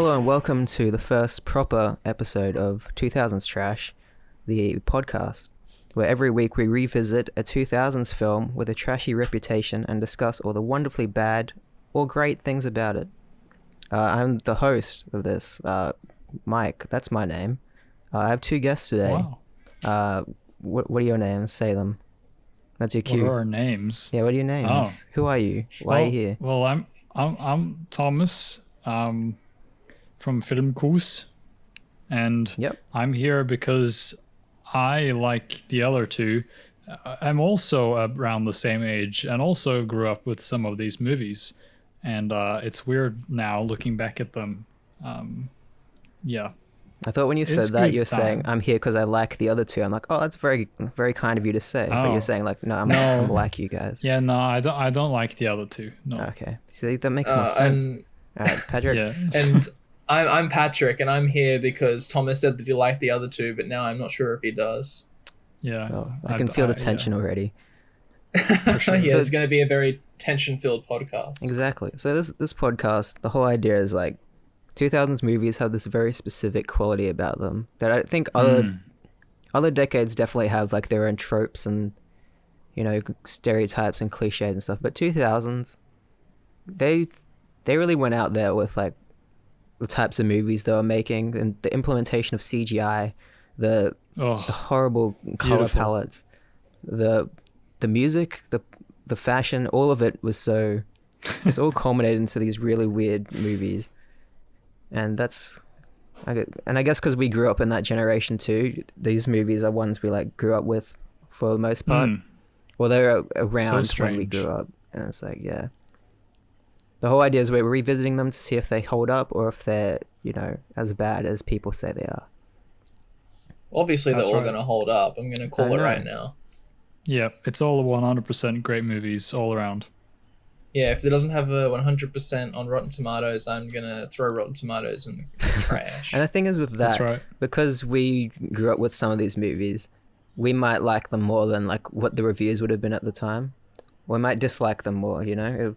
Hello and welcome to the first proper episode of 2000s Trash, the podcast, where every week we revisit a 2000s film with a trashy reputation and discuss all the wonderfully bad or great things about it. I'm the host of this, Mike, that's my name. I have two guests today. Wow. What are your names? Say them. That's your cue. What are our names? Yeah, what are your names? Oh. Who are you? Why are you here? Well, I'm Thomas from Filmkurs, and Yep. I'm here because I, like the other two, I'm also around the same age and also grew up with some of these movies, and it's weird now looking back at them. Yeah. I thought when you said that, you were saying, I'm here because I like the other two. I'm like, oh, that's very, very kind of you to say. But you're saying like, no, I'm like you guys. Yeah, no, I don't like the other two. No. Okay. See, that makes more sense. All right, Patrick. Yeah. And I'm Patrick, and I'm here because Thomas said that he liked the other two, but now I'm not sure if he does. Yeah. Oh, I can feel the tension already. For sure. Yeah, So it's going to be a very tension-filled podcast. Exactly. So this podcast, the whole idea is like 2000s movies have this very specific quality about them that I think other decades definitely have like their own tropes and, you know, stereotypes and cliches and stuff. But 2000s, they really went out there with like the types of movies they were making and the implementation of CGI, the horrible color palettes, the music, the fashion, all of it was so it's all culminated into these really weird movies. And I guess because we grew up in that generation too, these movies are ones we like grew up with for the most part. Well, they were around when we grew up, and it's like, yeah. The whole idea is we're revisiting them to see if they hold up or if they're, you know, as bad as people say they are. Obviously, they're all going to hold up. I'm going to call it right now. Yeah, it's all 100% great movies all around. Yeah, if it doesn't have a 100% on Rotten Tomatoes, I'm going to throw Rotten Tomatoes in the trash. And the thing is with that, because we grew up with some of these movies, we might like them more than like what the reviews would have been at the time. We might dislike them more, you know?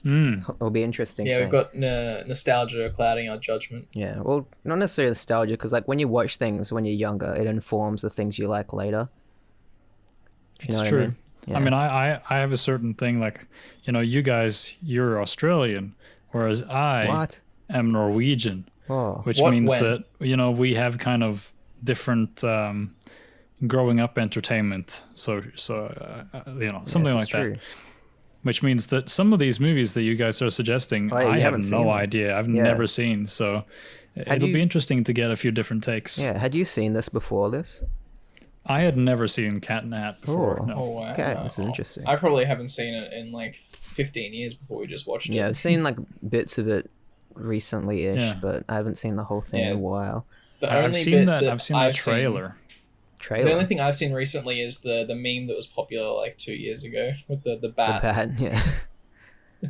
It'll be interesting. Yeah, we've got nostalgia clouding our judgment. Yeah, well, not necessarily nostalgia, because like when you watch things when you're younger, it informs the things you like later. It's true. I mean? Yeah. I mean, I have a certain thing, like, you know, you guys, you're Australian, whereas I am Norwegian, which means that, you know, we have kind of different growing up entertainment. So you know, something like that. Which means that some of these movies that you guys are suggesting, I have no idea. I've never seen. So it'll be interesting to get a few different takes. Yeah. Had you seen this before this? I had never seen Cat in the Hat before. No. Oh, wow. Okay, this is interesting. I probably haven't seen it in like 15 years before we just watched it. Yeah, I've seen like bits of it recently-ish, but I haven't seen the whole thing in a while. I've seen that trailer. The only thing I've seen recently is the meme that was popular like 2 years ago with the bat. The bat, yeah.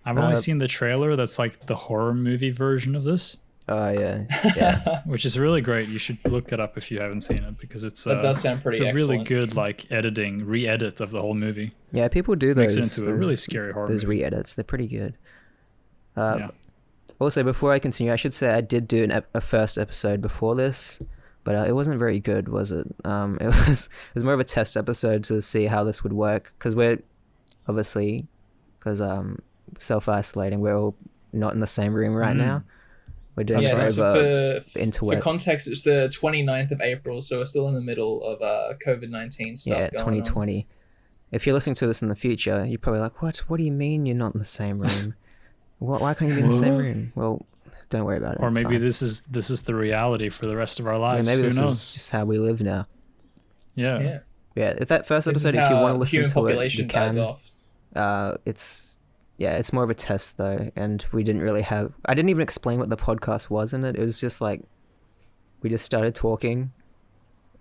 I've only seen the trailer that's like the horror movie version of this. Oh, yeah. Which is really great. You should look it up if you haven't seen it, because it does sound pretty excellent. Really good like re-edit of the whole movie. Yeah, people do those. Makes it into a really scary horror movie. Those re-edits, they're pretty good. Also, before I continue, I should say I did do a first episode before this, but it wasn't very good, was it? It was more of a test episode to see how this would work, because we're obviously, self-isolating, we're all not in the same room right now. We're doing it over the interwebs. For context, it's the 29th of April, so we're still in the middle of COVID-19 stuff. Yeah, 2020. On. If you're listening to this in the future, you're probably like, "What? What do you mean you're not in the same room? Why can't you be in the same room?" Well, don't worry about it. Or maybe this is the reality for the rest of our lives. Yeah, maybe Who knows? Is just how we live now. Yeah. If that first episode, if you want to listen to it, you can. Dies off. It's more of a test though, and I didn't even explain what the podcast was in it. It was just like, we just started talking.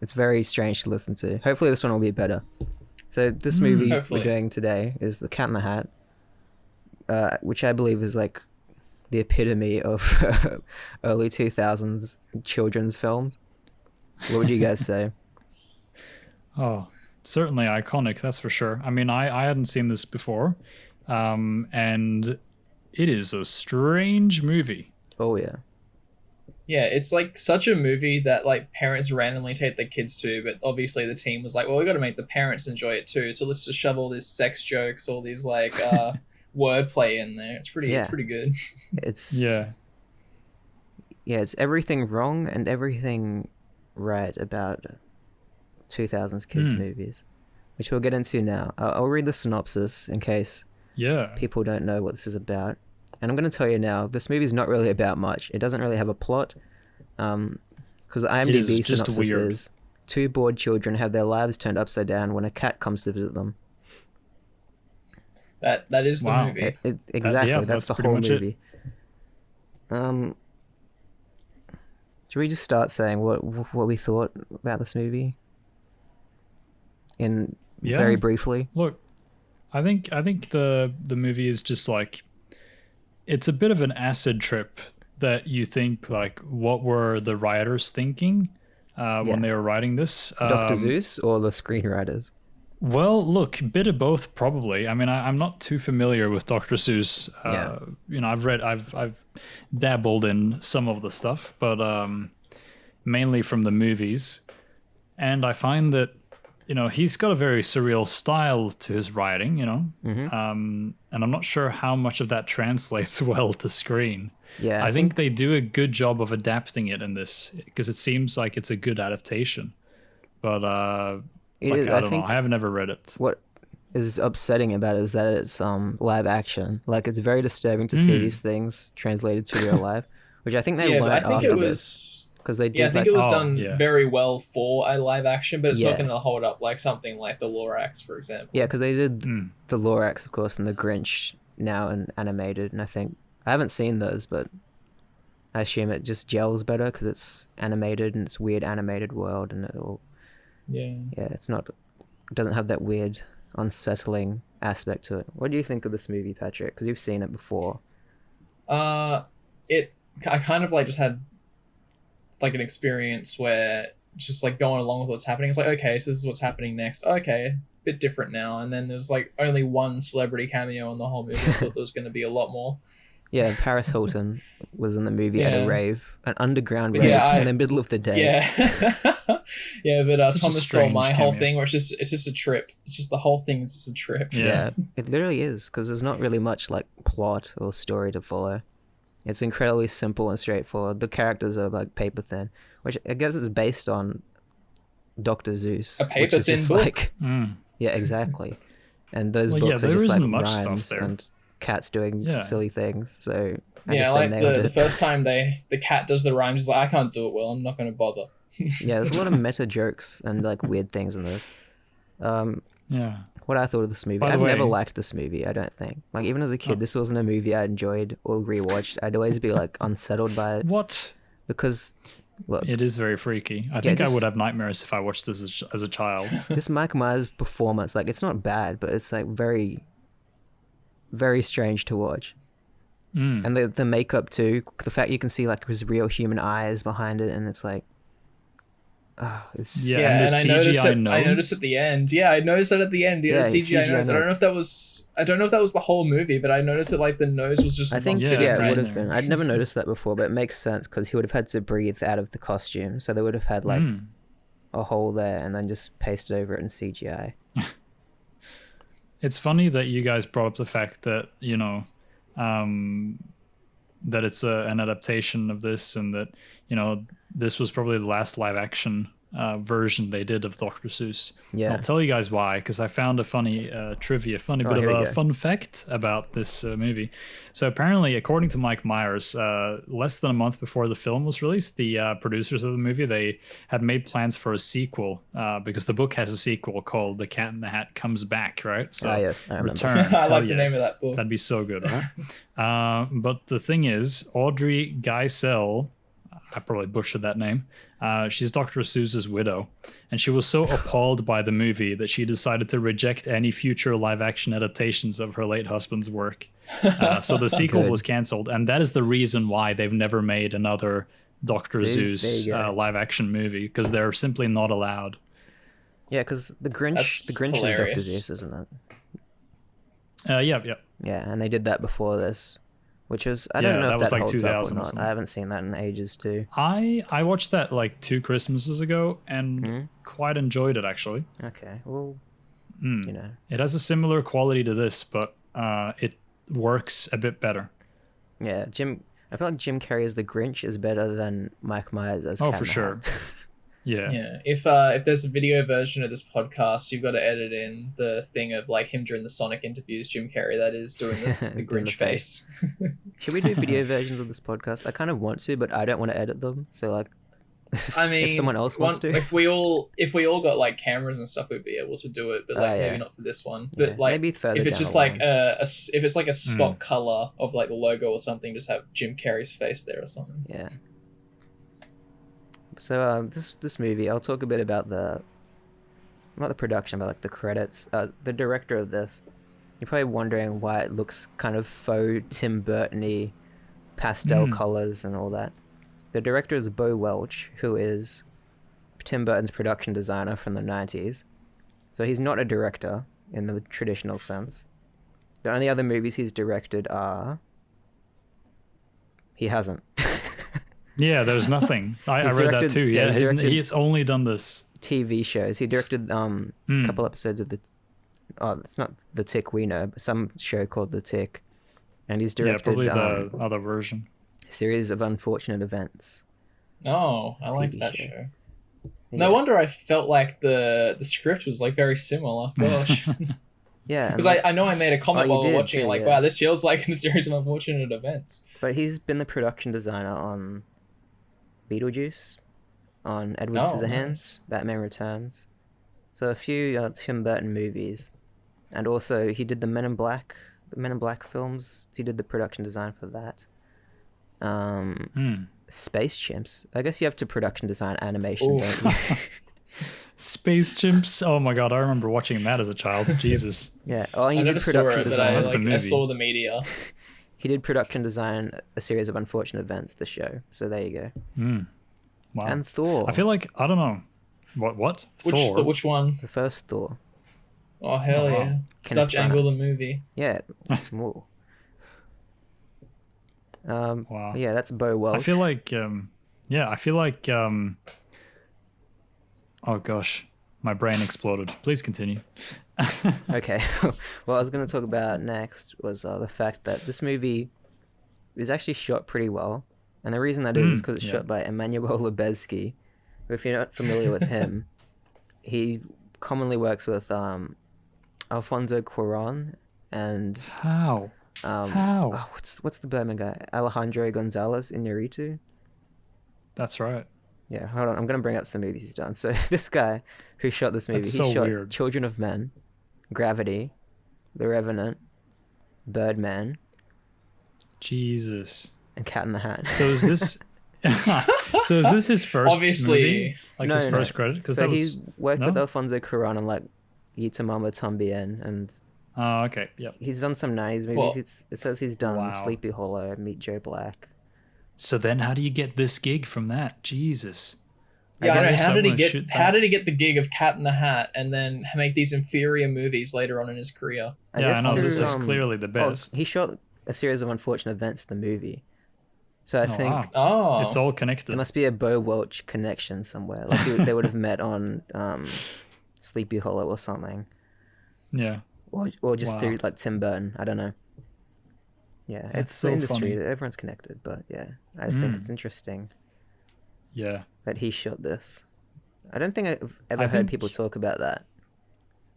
It's very strange to listen to. Hopefully this one will be better. So this movie we're doing today is The Cat in the Hat, which I believe is like the epitome of early 2000s children's films. What would you guys say? Oh, certainly iconic, that's for sure. I mean, I hadn't seen this before. And it is a strange movie. Oh yeah. Yeah, it's like such a movie that like parents randomly take their kids to, but obviously the team was like, well, we got to make the parents enjoy it too, so let's just shove all these sex jokes, all these like wordplay in there. It's pretty good. It's it's everything wrong and everything right about 2000s kids movies, which we'll get into now. I'll read the synopsis in case people don't know what this is about. And I'm going to tell you now, this movie's not really about much. It doesn't really have a plot. Because the IMDb synopsis is, 2 bored children have their lives turned upside down when a cat comes to visit them. That is the movie. Exactly, that's the whole movie. Should we just start saying what we thought about this movie? Very briefly. Look, I think the movie is just like, it's a bit of an acid trip that you think like, what were the writers thinking when they were writing this? Dr. Seuss or the screenwriters? Well, look, a bit of both probably. I mean, I'm not too familiar with Dr. Seuss. You know, I've dabbled in some of the stuff, but mainly from the movies. And I find that, you know, he's got a very surreal style to his writing, you know, and I'm not sure how much of that translates well to screen. Yeah, I think they do a good job of adapting it in this, because it seems like it's a good adaptation. But I don't know. I have never read it. What is upsetting about it is that it's live action. Like, it's very disturbing to see these things translated to real life, which I think they learned after this. Because they did. Yeah, I think it was done very well for a live action, but it's not going to hold up like something like the Lorax, for example. Yeah, because they did the Lorax, of course, and the Grinch now and animated, and I think I haven't seen those, but I assume it just gels better because it's animated and it's weird animated world, and it'll it doesn't have that weird unsettling aspect to it. What do you think of this movie, Patrick? Because you've seen it before. I kind of like just had like an experience where just like going along with what's happening. It's like, okay, so this is what's happening next. Okay, a bit different now. And then there's like only one celebrity cameo in the whole movie. I thought there was going to be a lot more. Yeah, Paris Hilton was in the movie at a rave, an underground rave in the middle of the day. Yeah, but Thomas stole my whole thing, where it's just a trip. It's just the whole thing is just a trip. Yeah, it literally is, because there's not really much like plot or story to follow. It's incredibly simple and straightforward. The characters are like paper thin, which I guess is based on Dr. Seuss. A paper thin book. Like, yeah, exactly. And those books are just like rhymes and cats doing silly things. So I guess like the first time the cat does the rhymes, he's like, I can't do it well. I'm not going to bother. Yeah, there's a lot of meta jokes and like weird things in this. What I thought of this movie. I've never liked this movie, I don't think. Like, even as a kid, this wasn't a movie I enjoyed or rewatched. I'd always be like unsettled by it. What? Because, look, it is very freaky. I think I would have nightmares if I watched this as a child. This Mike Myers performance, like, it's not bad, but it's like very, very strange to watch. And the makeup too, the fact you can see like his real human eyes behind it, and it's like, and the CGI I noticed at the end. Yeah, I noticed that at the end. Yeah, the CGI nose. I don't know if that was the whole movie, but I noticed that like the nose was just. I think it would have been. I'd never noticed that before, but it makes sense because he would have had to breathe out of the costume, so they would have had like a hole there and then just pasted over it in CGI. It's funny that you guys brought up the fact that that it's an adaptation of this, and that this was probably the last live action version they did of Dr. Seuss. I'll tell you guys why, because I found a funny fun fact about this movie. So apparently, according to Mike Myers, less than a month before the film was released, the producers of the movie, they had made plans for a sequel, because the book has a sequel called The Cat in the Hat Comes Back, right? So yes, I remember. Return. I like the name of that book. That'd be so good, right? But the thing is, Audrey Geisel, I probably butchered that name. She's Dr. Seuss's widow, and she was so appalled by the movie that she decided to reject any future live-action adaptations of her late husband's work. So the sequel was cancelled, and that is the reason why they've never made another Dr. Seuss live-action movie, because they're simply not allowed. Yeah, because the Grinch hilarious. is Dr. Seuss, isn't it? Yeah. Yeah, and they did that before this. which was I don't know if was that like holds up or not. something. I haven't seen that in ages too. I watched that like 2 Christmases ago and quite enjoyed it actually. Okay, well, it has a similar quality to this, but it works a bit better. Yeah, I feel like Jim Carrey as the Grinch is better than Mike Myers as Cat for sure. Yeah. If there's a video version of this podcast, you've got to edit in the thing of like him during the Sonic interviews, Jim Carrey that is doing the Grinch face. Should we do video versions of this podcast? I kind of want to, but I don't want to edit them. So like, I mean, if someone else wants to, if we all got like cameras and stuff, we'd be able to do it. But like maybe not for this one. But like maybe further if it's just like if it's like a stock color of like the logo or something, just have Jim Carrey's face there or something. Yeah. So this movie, I'll talk a bit about not the production, but like the credits. The director of this, you're probably wondering why it looks kind of faux Tim Burton-y, pastel colors and all that. The director is Bo Welch, who is Tim Burton's production designer from the 90s. So he's not a director in the traditional sense. The only other movies he's directed are... He hasn't. Yeah, there's nothing. I read that too. Yeah, he's only done this. TV shows. He directed a couple episodes of it's not The Tick we know, but some show called The Tick. And he's directed... probably the other version. Series of Unfortunate Events. Oh, I liked that show. No wonder I felt like the script was like very similar. Gosh. Yeah. Because I know I made a comment while we were watching it, like, wow, this feels like a series of unfortunate events. But he's been the production designer on Beetlejuice, on Edward Scissorhands, Batman Returns. So a few Tim Burton movies. And also he did the Men in Black films. He did the production design for that. Space Chimps. I guess you have to production design animation, don't you? Space Chimps. Oh my god, I remember watching that as a child. Jesus. Yeah. Oh, and you did production design. I saw the media. He did production design a series of unfortunate events. The show. So there you go. Wow. And Thor. I feel like I don't know. What? Thor. Which one? The first Thor. Oh hell yeah! Dutch Angle the movie. Yeah. Wow. Yeah, that's Bo Welch. I feel like, oh gosh, my brain exploded. Please continue. Okay. What I was going to talk about next was the fact that this movie is actually shot pretty well. And the reason that is because it's shot by Emmanuel Lubezki. If you're not familiar with him, he commonly works with Alfonso Cuarón and... How? Oh, what's the Burman guy? Alejandro Gonzalez Iñárritu. That's right. Yeah, hold on. I'm going to bring up some movies he's done. So this guy who shot this movie, he shot weird. Children of Men, Gravity, The Revenant, Birdman. Jesus. And Cat in the Hat. So is this... so is this his first movie? Like his first credit? Because so he worked with Alfonso Cuarón on like Yitamama Tambien and... Oh, okay. Yep. He's done some 90s movies. Well, it says he's done Sleepy Hollow, Meet Joe Black. So then how do you get this gig from that? Jesus. Yeah, I know. How did he get the gig of Cat in the Hat and then make these inferior movies later on in his career? I know. This is clearly the best. He shot a series of unfortunate events, the movie. So I think it's all connected. There must be a Bo Welch connection somewhere. Like they would have met on Sleepy Hollow or something. Yeah. Or just through like Tim Burton. I don't know. Yeah, it's so the industry. Funny. Everyone's connected, but yeah, I just think it's interesting. Yeah. That he shot this. I don't think I've ever heard people talk about that.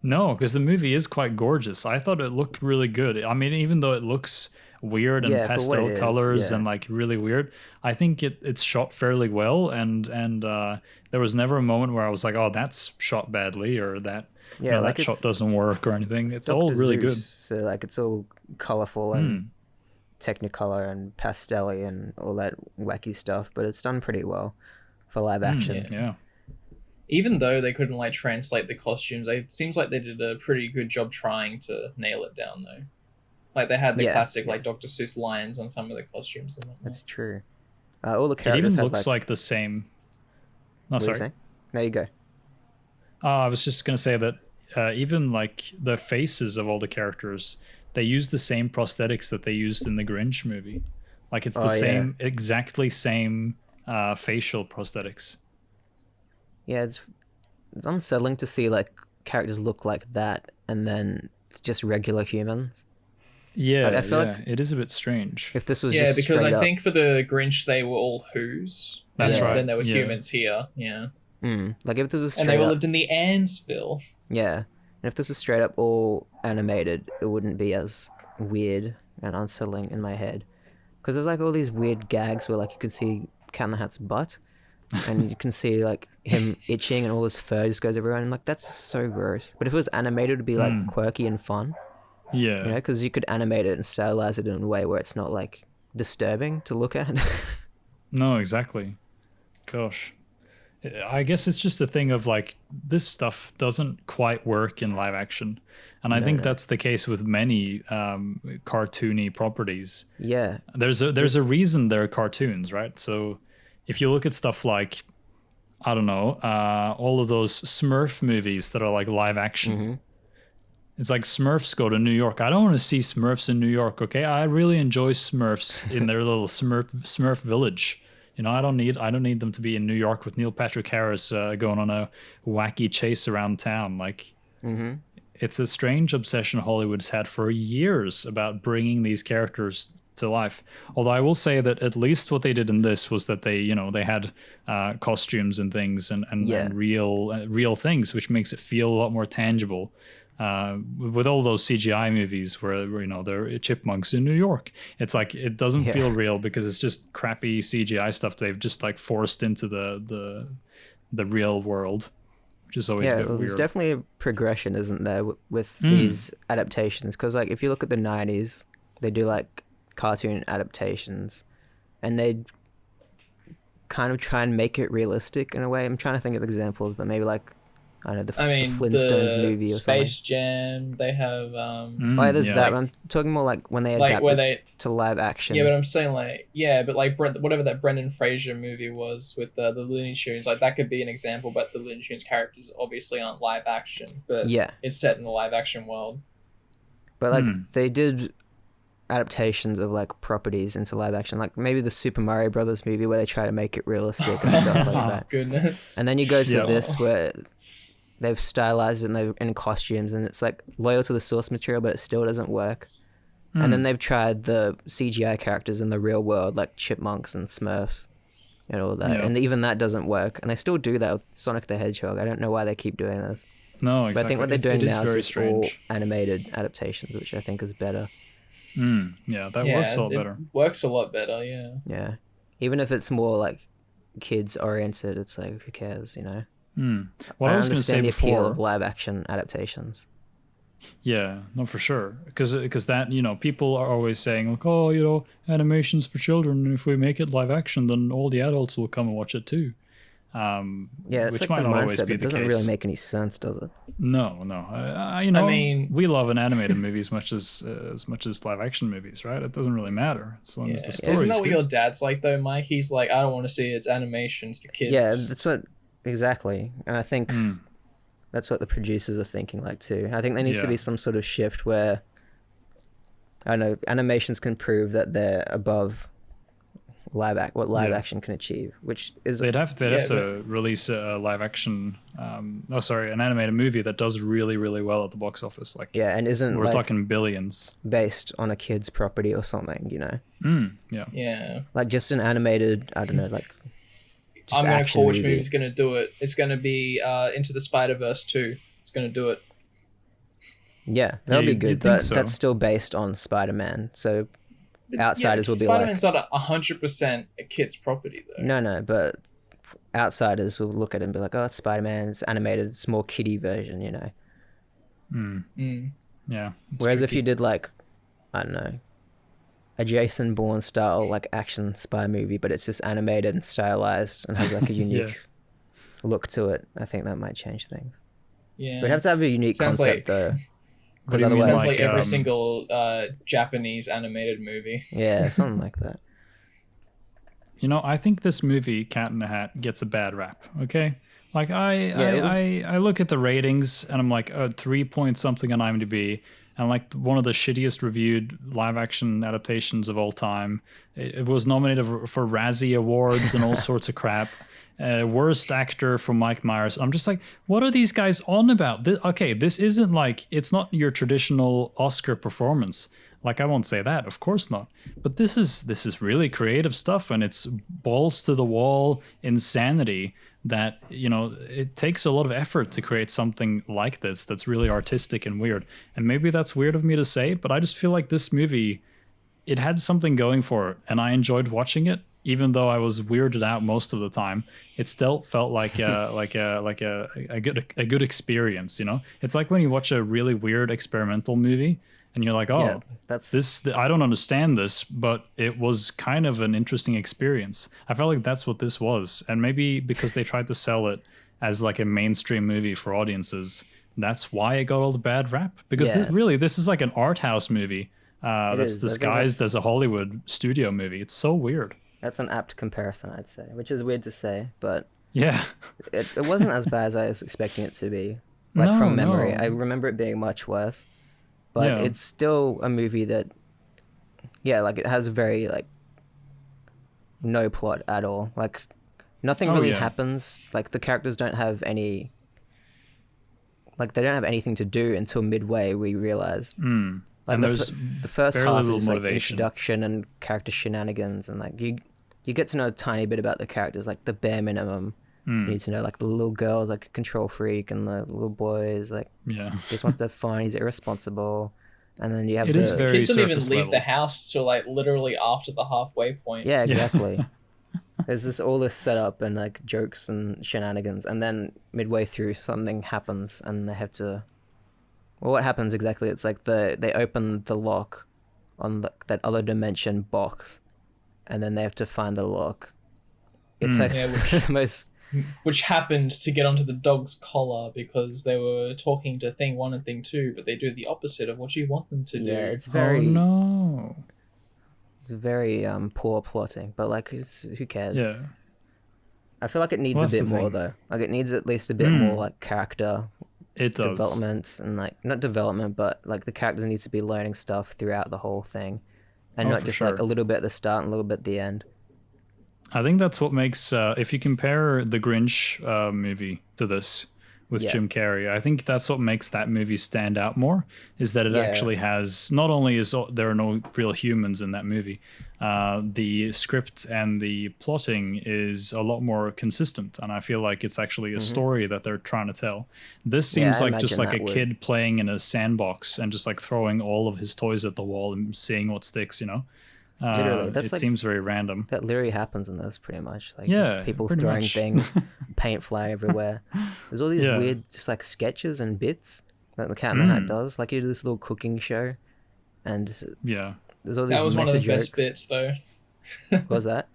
No, because the movie is quite gorgeous. I thought it looked really good. I mean, even though it looks weird and pastel colors and like really weird, I think it's shot fairly well. And there was never a moment where I was like, oh, that's shot badly or that. Yeah, like that shot doesn't work or anything. It's all really good. So like it's all colorful and Technicolor and pastel-y and all that wacky stuff, but it's done pretty well for live action. Yeah. Even though they couldn't like translate the costumes, it seems like they did a pretty good job trying to nail it down though. Like they had the classic like Dr. Seuss lines on some of the costumes and whatnot. That's true. All the characters it even looks like the same. No, sorry. No, you go. I was just gonna say that even like the faces of all the characters, they use the same prosthetics that they used in the Grinch movie. Like it's the same, exactly same facial prosthetics. Yeah, it's unsettling to see like characters look like that and then just regular humans. Yeah, I feel like it is a bit strange. If this was because I think for the Grinch they were all Who's. That's right. Then there were humans here. Yeah. Like if this was straight and they all lived in the Ansville. Yeah, and if this was straight up all animated, it wouldn't be as weird and unsettling in my head. Because there's like all these weird gags where like you can see Cat in the Hat's butt, and you can see like him itching and all his fur just goes everywhere, and like that's so gross. But if it was animated, it would be like quirky and fun. Yeah, you know, because you could animate it and stylize it in a way where it's not like disturbing to look at. No, exactly. Gosh, I guess it's just a thing of like this stuff doesn't quite work in live action, and I think that's the case with many cartoony properties. Yeah, there's a reason they're cartoons, right? So if you look at stuff like, I don't know, all of those Smurf movies that are like live action. It's like Smurfs go to New York. I don't want to see Smurfs in New York, okay? I really enjoy Smurfs in their little Smurf village. You know, I don't need them to be in New York with Neil Patrick Harris going on a wacky chase around town. Like, it's a strange obsession Hollywood's had for years about bringing these characters to life. Although I will say that at least what they did in this was that they had costumes and things and real things, which makes it feel a lot more tangible. With all those CGI movies where you know they're chipmunks in New York, it's like it doesn't feel real because it's just crappy CGI stuff they've just like forced into the real world, which is always a bit weird. There's definitely a progression, isn't there, with these adaptations? Because like if you look at the 90s, they do like cartoon adaptations, and they kind of try and make it realistic in a way. I'm trying to think of examples, but maybe like I don't know, the Flintstones movie or something. Space Jam, they have... there's that. I'm talking more like when they adapt to live action. Yeah, but I'm saying but like whatever that Brendan Fraser movie was with the Looney Tunes, like that could be an example, but the Looney Tunes characters obviously aren't live action, but it's set in the live action world. But like they did adaptations of like properties into live action, like maybe the Super Mario Brothers movie where they try to make it realistic and stuff like that. Goodness. And then you go to this where they've stylized it and they're in costumes and it's like loyal to the source material, but it still doesn't work. And then they've tried the CGI characters in the real world, like chipmunks and Smurfs and all that. And even that doesn't work. And they still do that with Sonic the Hedgehog. I don't know why they keep doing this. No, exactly. But I think what they're doing now is strange. all animated adaptations, which I think is better. Yeah, that works a lot better. Works a lot better, yeah. Yeah. Even if it's more like kids oriented, it's like, who cares, you know? What I was going to say the before, appeal of live action adaptations. Yeah, no, for sure. Because that, you know, people are always saying like, oh, you know, animation's for children, and if we make it live action, then all the adults will come and watch it too. It's which like might the not mindset, always be but it the doesn't case. really make any sense, does it? No. You know, I mean, we love an animated movie as much as live action movies, right? It doesn't really matter as long as the story. Isn't that what your dad's like though, Mike? He's like, I don't want to see its animations for kids. Yeah, that's what exactly, and I think that's what the producers are thinking like too. I think there needs to be some sort of shift where I don't know, animations can prove that they're above live action can achieve, which is they'd have to release a live action an animated movie that does really, really well at the box office, like and isn't we're talking billions, based on a kid's property or something, you know. Like just an animated, I don't know, like I'm gonna call which movie's gonna do it. It's gonna be Into the Spider-Verse 2. It's gonna do it. Yeah, that'll be good, but that's still based on Spider-Man, so outsiders will be like... Spider-Man's not 100% a kid's property, though. No, but outsiders will look at it and be like, oh, it's Spider-Man, it's animated, it's more kiddie version, you know? Yeah. Whereas if you did, like, I don't know, a Jason Bourne style, like, action spy movie, but it's just animated and stylized and has, like, a unique look to it, I think that might change things. Yeah. We'd have to have a unique concept, though. Because otherwise, sounds like every single Japanese animated movie. Yeah, something like that. You know, I think this movie, Cat in the Hat, gets a bad rap. Okay, like I look at the ratings and I'm like, 3 point something on IMDb, and like one of the shittiest reviewed live action adaptations of all time. It was nominated for Razzie Awards and all sorts of crap. Worst actor for Mike Myers. I'm just like, what are these guys on about? This isn't like, it's not your traditional Oscar performance. Like, I won't say that, of course not. But this is really creative stuff, and it's balls to the wall insanity that, you know, it takes a lot of effort to create something like this that's really artistic and weird. And maybe that's weird of me to say, but I just feel like this movie, it had something going for it, and I enjoyed watching it. Even though I was weirded out most of the time, it still felt like a good experience. You know, it's like when you watch a really weird experimental movie and you're like, oh, I don't understand this, but it was kind of an interesting experience. I felt like that's what this was, and maybe because they tried to sell it as like a mainstream movie for audiences, that's why it got all the bad rap. Because this is like an art house movie that's disguised as a Hollywood studio movie. It's so weird. That's an apt comparison, I'd say, which is weird to say, but yeah, it wasn't as bad as I was expecting it to be. Like, from memory, I remember it being much worse, but it's still a movie that, like, it has very, like, no plot at all. Like, nothing really happens. Like, the characters don't have any, like, they don't have anything to do until midway, we realize. Like, the first half is like introduction and character shenanigans, and like you get to know a tiny bit about the characters, like the bare minimum. You need to know, like, the little girl is like a control freak, and the little boy is like, just wants to have fun, he's irresponsible, and then you have kids don't even leave the house till like literally after the halfway point. Yeah, exactly. There's all this setup and like jokes and shenanigans, and then midway through something happens, and they have to. Well, what happens exactly? It's like they open the lock on that other dimension box, and then they have to find the lock. It's like the most... Which happened to get onto the dog's collar because they were talking to Thing 1 and Thing 2, but they do the opposite of what you want them to do. Yeah, it's very... Oh, no. It's very poor plotting, but like, who cares? Yeah. I feel like it needs a bit more, though. Like, it needs at least a bit more like character... It does. Development, and like, not development, but like the characters needs to be learning stuff throughout the whole thing, and not just like a little bit at the start and a little bit at the end. I think that's what makes, if you compare the Grinch movie to this with Jim Carrey, I think that's what makes that movie stand out more, is that it actually has, not only is there are no real humans in that movie, the script and the plotting is a lot more consistent, and I feel like it's actually a story that they're trying to tell. This seems like just like a kid playing in a sandbox and just like throwing all of his toys at the wall and seeing what sticks, you know? Literally, it seems very random. That literally happens in this, pretty much. Like, just people throwing things, paint flying everywhere. There's all these weird, just like sketches and bits that the Cat in the Hat does. Like, you do this little cooking show, and there's all these. That was one of the best bits, though. What was that?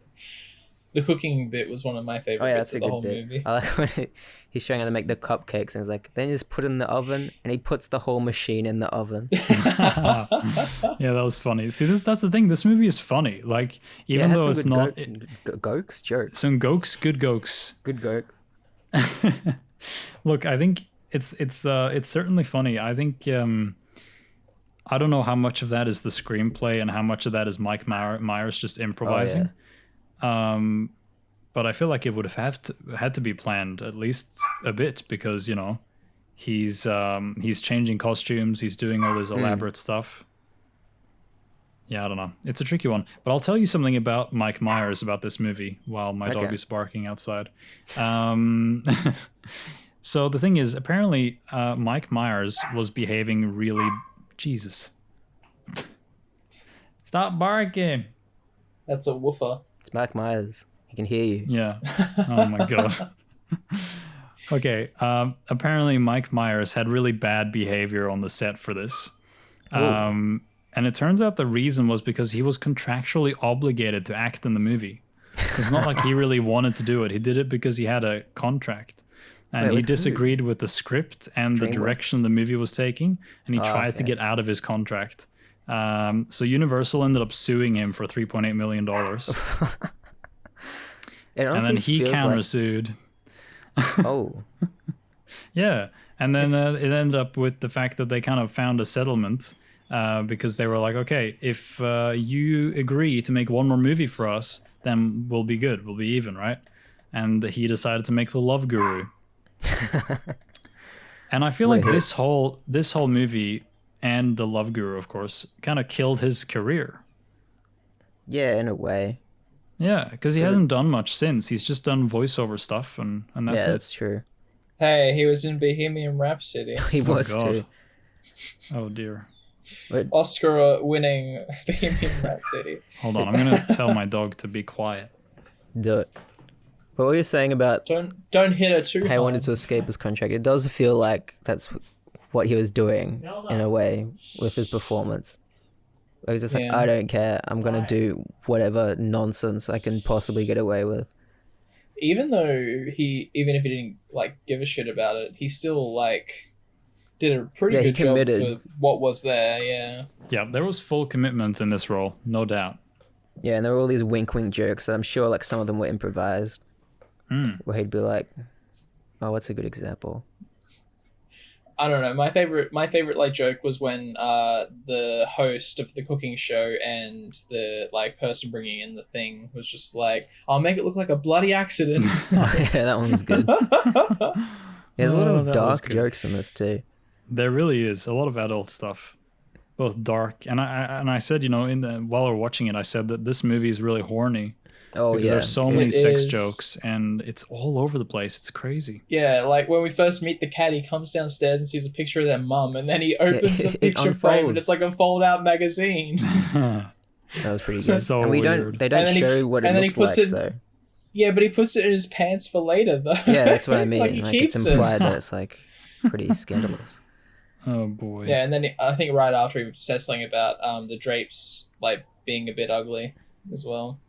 The cooking bit was one of my favorite bits of the whole movie. I like when he's showing how to make the cupcakes, and he's like, then you just put it in the oven, and he puts the whole machine in the oven. Yeah, that was funny. See, that's the thing. This movie is funny. Like, even though it's not... Gokes? Jokes. Some gokes, good gokes. Good goke. Look, I think it's certainly funny. I think... I don't know how much of that is the screenplay and how much of that is Mike Myers just improvising. But I feel like it would have had to be planned at least a bit, because, you know, he's changing costumes, he's doing all this elaborate stuff. Yeah, I don't know. It's a tricky one. But I'll tell you something about Mike Myers, about this movie, while my dog is barking outside. So the thing is, apparently Mike Myers was behaving really... Jesus. Stop barking. That's a woofer. It's Mike Myers. He can hear you. Yeah. Oh my God. Okay. Apparently Mike Myers had really bad behavior on the set for this. And it turns out the reason was because he was contractually obligated to act in the movie. It's not like he really wanted to do it. He did it because he had a contract. And he disagreed with the script and the direction the movie was taking, and he tried to get out of his contract. So Universal ended up suing him for $3.8 million. And then he countersued. Oh. Yeah. And then it ended up with the fact that they kind of found a settlement because they were like, okay, if you agree to make one more movie for us, then we'll be good. We'll be even, right? And he decided to make The Love Guru. And I feel like this whole movie and The Love Guru, of course, kind of killed his career. Yeah, in a way. Yeah, because he hasn't done much since. He's just done voiceover stuff, and that's it. Yeah, that's true. Hey, he was in Bohemian Rhapsody. He was too. Oh dear. Oscar-winning Bohemian Rhapsody. Hold on, I'm gonna tell my dog to be quiet. Do it. But what you're saying about don't hit her too hard. He wanted to escape his contract. It does feel like that's what he was doing in a way with his performance. He was just like, I don't care. I'm gonna do whatever nonsense I can possibly get away with. Even if he didn't like give a shit about it, he still like did a pretty good job for what was there. Yeah, there was full commitment in this role, no doubt. Yeah, and there were all these wink jokes that I'm sure like some of them were improvised. Where he'd be like, oh, what's a good example? I don't know. My favorite like joke was when the host of the cooking show and the like person bringing in the thing was just like, I'll make it look like a bloody accident. Yeah, that one's good. There's a lot of dark jokes in this too. There really is a lot of adult stuff, both dark and I said, while we were watching it, I said that this movie is really horny. Oh because yeah, there's so many sex jokes and it's all over the place. It's crazy. Yeah, like when we first meet the cat, he comes downstairs and sees a picture of their mum, and then he opens the picture frame and it's like a fold-out magazine. That was pretty good. So and weird. They don't show what it looks like. So yeah, but he puts it in his pants for later though. Yeah, that's what I mean. Like, like it's implied that it's like pretty scandalous. Oh boy. Yeah, and then I think right after he says something about the drapes like being a bit ugly as well.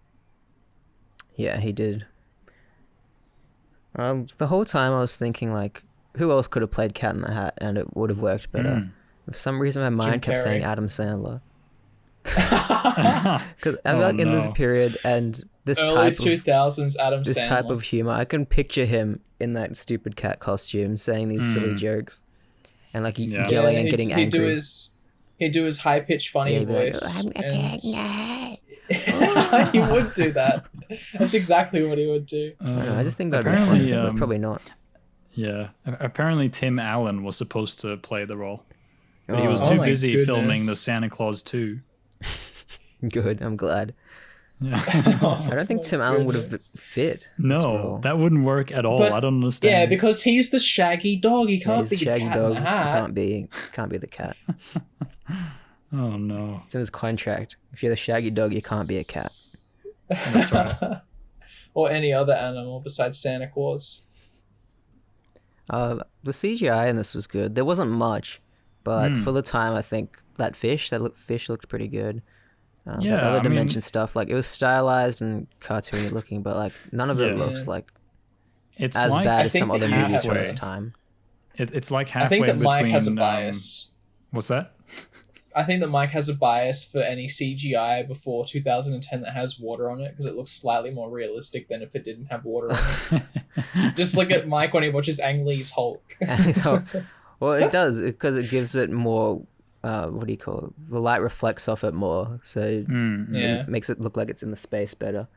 Yeah, he did. The whole time I was thinking, like, who else could have played Cat in the Hat and it would have worked better? For some reason, my mind kept saying Adam Sandler. Because I feel like in this period and this early 2000s Adam this Sandler. type of humor, I can picture him in that stupid cat costume saying these silly jokes and like yelling and getting angry. He'd do his high pitched funny voice. Like, I'm a cat. He would do that. That's exactly what he would do. I just think that'd be funny, but probably not. Yeah. Apparently Tim Allen was supposed to play the role. But he was too busy filming the Santa Claus 2. Good, I'm glad. Yeah. I don't think Tim Allen would have fit. No, that wouldn't work at all. But, I don't understand. Yeah, because he's the shaggy dog. He can't be the cat dog. in the hat. Can't be the cat. Oh no. It's in his contract. If you're the shaggy dog, you can't be a cat. That's right. Or any other animal besides Santa Claus. The CGI in this was good. There wasn't much, but for the time, I think that fish looked pretty good. That other dimension stuff, like it was stylized and cartoony looking, but like none of it looks like it's as like, bad as some other movies from this time. It's like halfway I think that between. Mike has a bias. What's that? I think that Mike has a bias for any CGI before 2010 that has water on it because it looks slightly more realistic than if it didn't have water on it. Just look at Mike when he watches Ang Lee's Hulk. Well, it does because it gives it more. What do you call it? The light reflects off it more, so it makes it look like it's in the space better.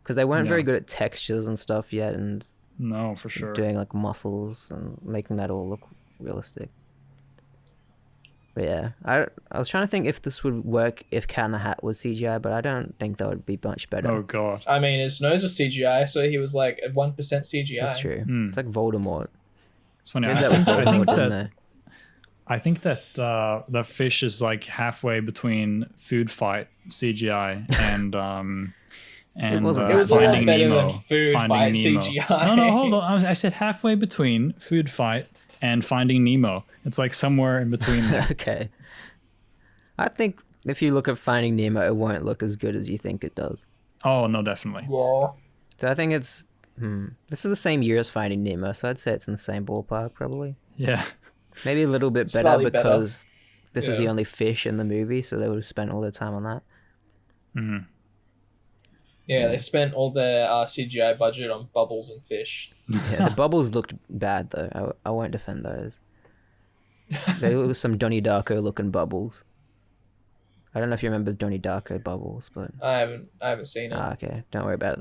Because they weren't very good at textures and stuff yet, and no, for sure, doing like muscles and making that all look realistic. But yeah, I was trying to think if this would work if Cat in the Hat was CGI, but I don't think that would be much better. Oh god! I mean, his nose was CGI, so he was like 1% CGI. That's true. It's like Voldemort. It's funny. I think that the fish is like halfway between Food Fight CGI and it was a lot better than Food Fight CGI. No, hold on. I said halfway between Food Fight and Finding Nemo. It's like somewhere in between there. Okay. I think if you look at Finding Nemo, it won't look as good as you think it does. Oh, no, definitely. Yeah. So I think it's... This was the same year as Finding Nemo, so I'd say it's in the same ballpark, probably. Yeah. Maybe a little bit better because this is the only fish in the movie, so they would have spent all their time on that. Mm-hmm. Yeah, they spent all their CGI budget on bubbles and fish. Yeah, the bubbles looked bad, though. I won't defend those. There were some Donnie Darko looking bubbles. I don't know if you remember Donnie Darko bubbles, but I haven't seen it. Okay, don't worry about it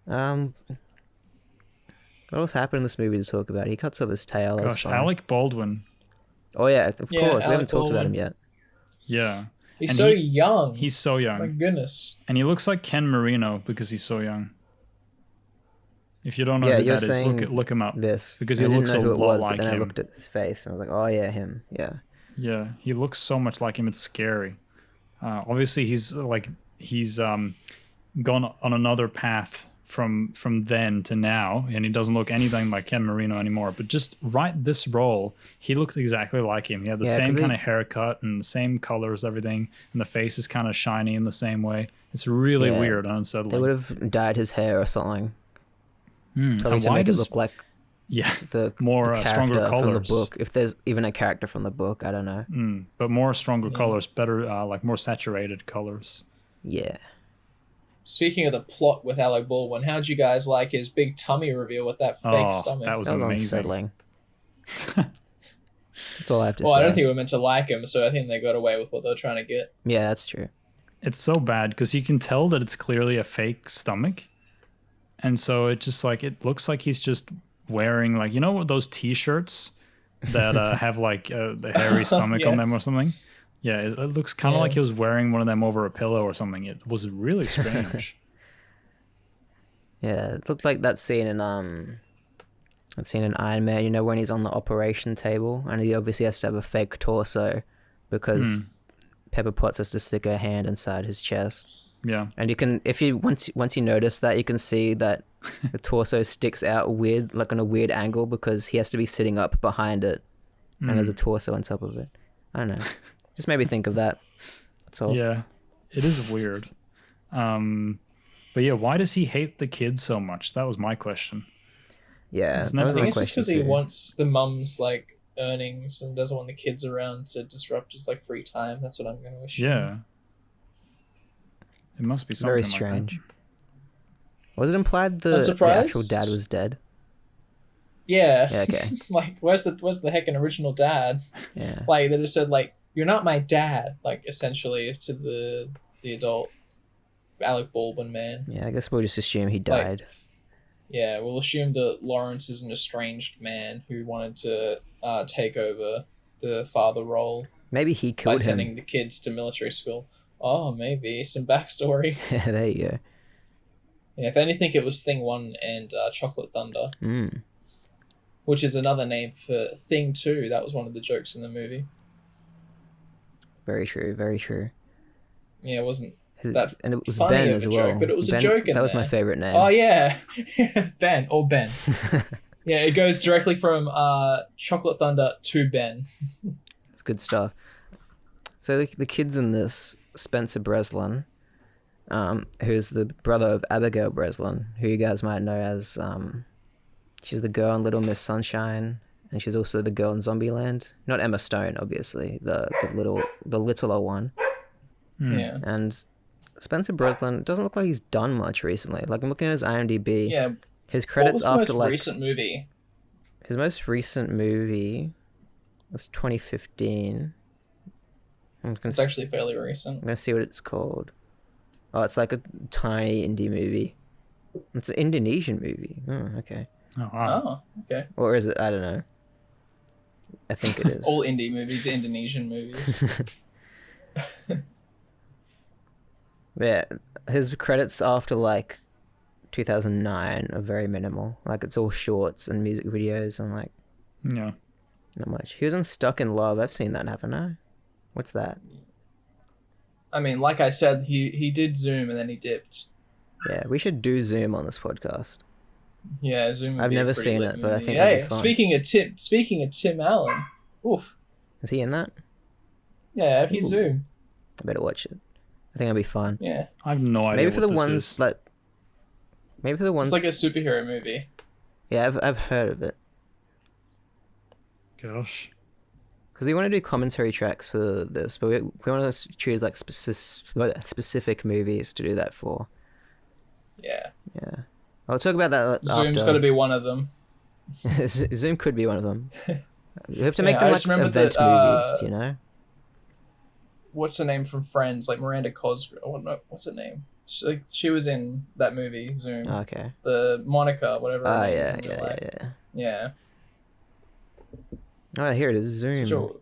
then. What else happened in this movie to talk about? He cuts off his tail. Gosh, Alec Baldwin. Oh yeah, of course. We haven't talked about him yet. Yeah. He's so young. He's so young. My goodness. And he looks like Ken Marino because he's so young. If you don't know who that is, look him up. Because he looks a lot like him. Then I looked at his face and I was like, oh yeah, him. Yeah. Yeah, he looks so much like him. It's scary. Obviously, he's gone on another path from then to now, and he doesn't look anything like Ken Marino anymore. But just this role, he looked exactly like him. He had the same kind of haircut and the same colors, everything, and the face is kind of shiny in the same way. It's really weird and unsettling. They would have dyed his hair or something. Probably to make it look like the stronger colors from the book. If there's even a character from the book, I don't know. But more stronger colors, better, like more saturated colors. Yeah. Speaking of the plot with Alec Baldwin, how'd you guys like his big tummy reveal with that fake stomach? That was amazing. Unsettling. That's all I have to say. Well, I don't think we were meant to like him, so I think they got away with what they were trying to get. Yeah, that's true. It's so bad because you can tell that it's clearly a fake stomach. And so it just it looks like he's just wearing those t-shirts that have the hairy stomach on them or something. Yeah, it looks kind of like he was wearing one of them over a pillow or something. It was really strange. Yeah, it looked like that scene in Iron Man, when he's on the operation table and he obviously has to have a fake torso because Pepper Potts has to stick her hand inside his chest. Yeah. And you can, once you notice that, you can see that the torso sticks out weird, like on a weird angle because he has to be sitting up behind it and there's a torso on top of it. I don't know. Just made me think of that. That's all. Yeah, it is weird. But yeah, why does he hate the kids so much? That was my question. Yeah, I think it's just because he wants the mum's earnings and doesn't want the kids around to disrupt his free time. That's what I'm going to assume. Yeah. It must be something very strange. Like that. Was it implied the actual dad was dead? Yeah. Okay. Where's the heckin' original dad? Yeah. They just said you're not my dad, essentially to the adult Alec Baldwin man. Yeah, I guess we'll just assume he died. Yeah, we'll assume that Lawrence is an estranged man who wanted to take over the father role. Maybe he killed him. By sending the kids to military school. Oh, maybe. Some backstory. Yeah, there you go. Yeah, if anything, it was Thing 1 and Chocolate Thunder. Which is another name for Thing 2. That was one of the jokes in the movie. Very true, very true. Yeah, it wasn't and it was Ben as well. Joke, but it was Ben, a joke in that was there. My favorite name. Oh, yeah. Ben. Yeah, it goes directly from Chocolate Thunder to Ben. It's good stuff. So the kids in this, Spencer Breslin, who's the brother of Abigail Breslin, who you guys might know as, she's the girl in Little Miss Sunshine, and she's also the girl in Zombieland. Not Emma Stone, obviously, the littler one. Yeah. And Spencer Breslin doesn't look like he's done much recently. I'm looking at his IMDb. Yeah. His credits what was after the most recent movie? His most recent movie was 2015. It's actually fairly recent. I'm gonna see what it's called. Oh, it's a tiny indie movie. It's an Indonesian movie. Oh, okay. Oh, wow. Oh, okay. Or is it? I don't know. I think it is. All indie movies, Indonesian movies. Yeah, his credits after 2009 are very minimal. It's all shorts and music videos and yeah, not much. He was in Stuck in Love. I've seen that, haven't I? What's that? I mean, like I said, he did Zoom and then he dipped. Yeah, we should do Zoom on this podcast. Yeah, Zoom. I've never seen it, but I think it'd be fun. Speaking of Tim Allen, oof. Is he in that? Yeah, he's Zoom. I better watch it. I think it'll be fun. Yeah, I have no idea. Maybe for the ones maybe for the ones. It's like a superhero movie. Yeah, I've heard of it. Gosh. Because we want to do commentary tracks for this, but we want to choose specific movies to do that for. Yeah. Yeah. I'll talk about that Zoom's after. got to be one of them. Zoom could be one of them. You have to make them like event movies, you know? What's her name from Friends? Like Miranda Cosgrove. What's her name? She was in that movie, Zoom. Okay. The Monica, whatever her name is. Yeah. Oh, here it is, Zoom. Sure.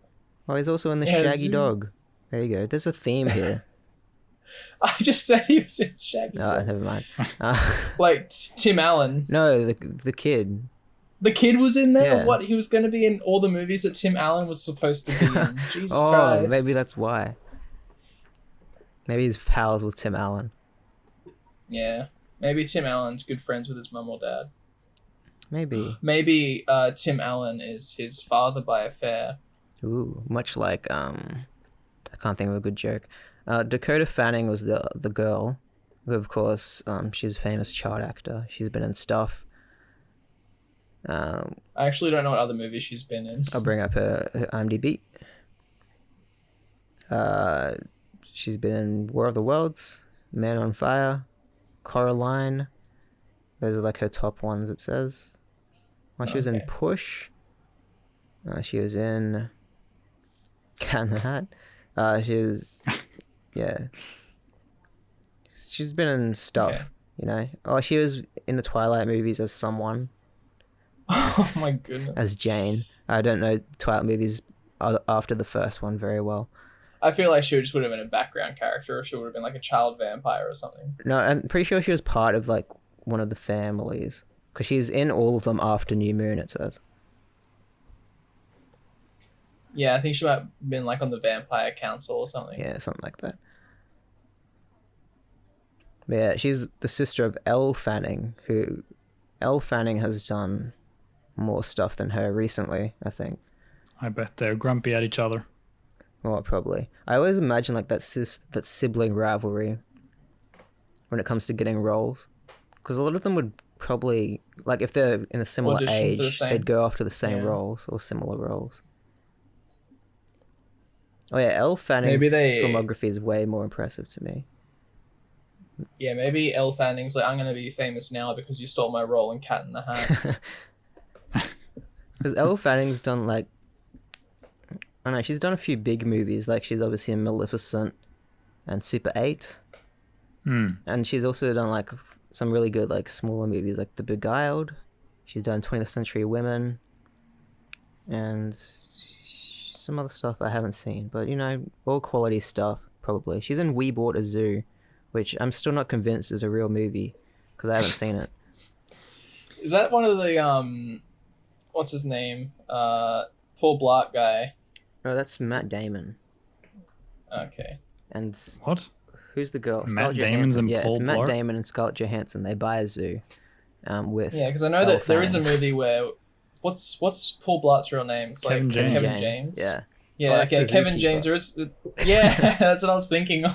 Oh, he's also in the Shaggy Dog. There you go. There's a theme here. I just said he was in Shaggy Dog. Never mind. Like Tim Allen. No, the kid. The kid was in there? Yeah. What? He was going to be in all the movies that Tim Allen was supposed to be in. Jesus Christ. Oh, maybe that's why. Maybe he's pals with Tim Allen. Yeah. Maybe Tim Allen's good friends with his mum or dad. Maybe. Maybe Tim Allen is his father by affair. Ooh, much like, I can't think of a good joke. Dakota Fanning was the girl. Who, of course, she's a famous child actor. She's been in stuff. I actually don't know what other movies she's been in. I'll bring up her IMDb. She's been in War of the Worlds, Man on Fire, Coraline. Those are like her top ones, it says. Well, she was in Push. She was in Cat in the Hat. She was... Yeah. She's been in stuff, you know. Oh, she was in the Twilight movies as someone. Oh my goodness. As Jane. I don't know Twilight movies after the first one very well. I feel like she just would have been a background character, or she would have been like a child vampire or something. No, I'm pretty sure she was part of like one of the families. Because she's in all of them after New Moon, it says. Yeah, I think she might have been like on the Vampire Council or something. Yeah, something like that. But yeah, she's the sister of Elle Fanning, who... Elle Fanning has done more stuff than her recently, I think. I bet they're grumpy at each other. Well, probably. I always imagine like that sibling rivalry when it comes to getting roles. Because a lot of them would probably... Like, if they're in a similar age, they'd go after the same roles or similar roles. Oh yeah, Elle Fanning's filmography is way more impressive to me. Yeah, maybe Elle Fanning's like, I'm going to be famous now because you stole my role in Cat in the Hat. Because Elle Fanning's done like... I don't know, she's done a few big movies. Like, she's obviously in Maleficent and Super 8. And she's also done like some really good like smaller movies like The Beguiled. She's done 20th Century Women. And... some other stuff I haven't seen, but you know, all quality stuff probably. She's in We Bought a Zoo, which I'm still not convinced is a real movie because I haven't seen it. Is that one of the what's his name? Paul Blart guy? No, that's Matt Damon. Okay. And what? Who's the girl? Matt Damon's and Paul Blart? It's Matt Damon and Scarlett Johansson. They buy a zoo, with because I know that there is a movie where. What's Paul Blart's real name? It's like Kevin James. Yeah. Yeah, okay, Kevin James. Yeah, that's what I was thinking. I